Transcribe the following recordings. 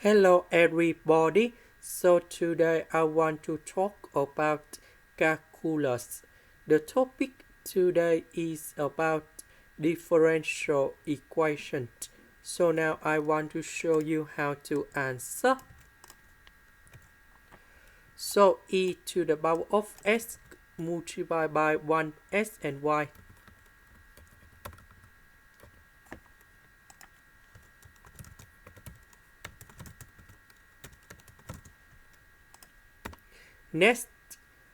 Hello everybody. So today I want to talk about calculus. The topic today is about differential equations. So now I want to show you how to answer. So e to the power of s multiplied by 1x and y. Next,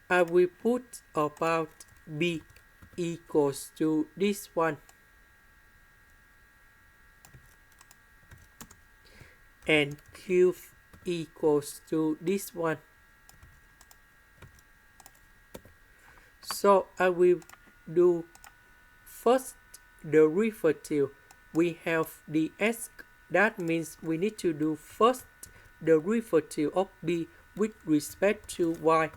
I will put about b equals to this one and q equals to this one. So I will do first derivative. We have the s, that means we need to do first derivative of b with respect to y.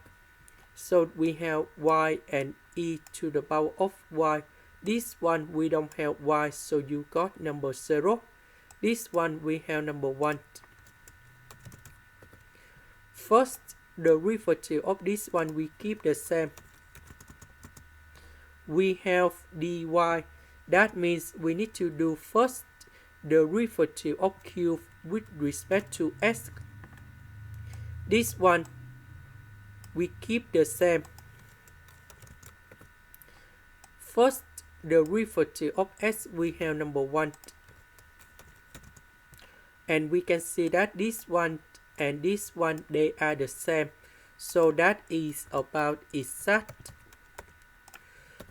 So we have y and e to the power of y. This one we don't have y, so you got number 0. This one we have number 1. First derivative of this one we keep the same. We have dy, that means we need to do first derivative of q with respect to s. This one we keep the same. First derivative of s we have number 1. And we can see that this one and this one they are the same. So that is about exact.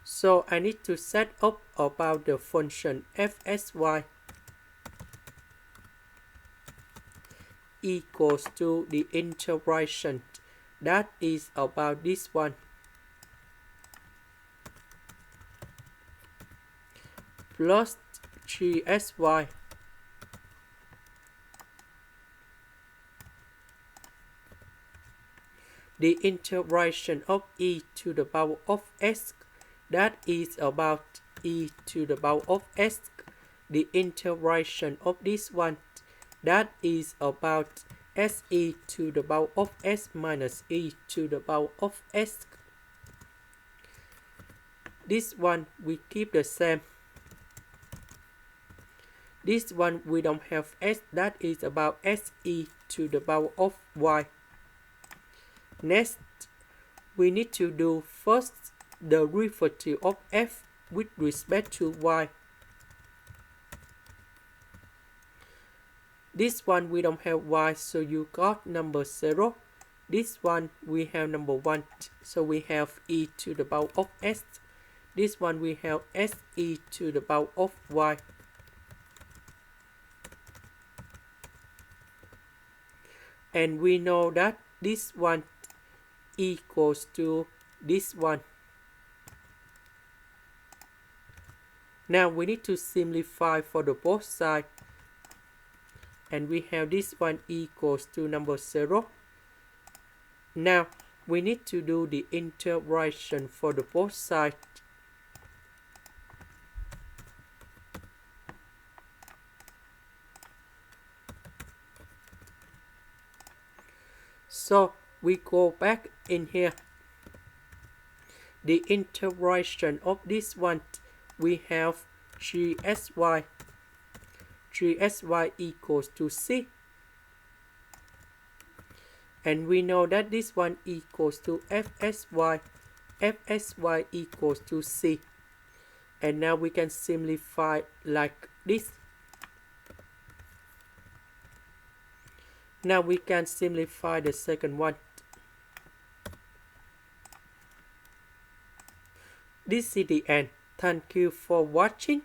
So I need to set up about the function f(sy) equals to the integration. That is about this one. Plus 3xy. The integration of e to the power of s. That is about e to the power of s. The integration of this one. That is about se to the power of s minus e to the power of s. This one we keep the same. This one we don't have s, that is about se to the power of y. Next, we need to do first derivative of f with respect to y. This one we don't have y, so you got number 0. This one we have number 1, so we have e to the power of s. This one we have se to the power of y. And we know that this one equals to this one. Now we need to simplify for the both sides. And we have this one equals to number 0. Now we need to do the integration for the both sides. So we go back in here. The integration of this one, we have 3xy. 3xy equals to c. And we know that this one equals to f(sy). f(sy) equals to c. And now we can simplify like this. Now we can simplify the second one. This is the end. Thank you for watching.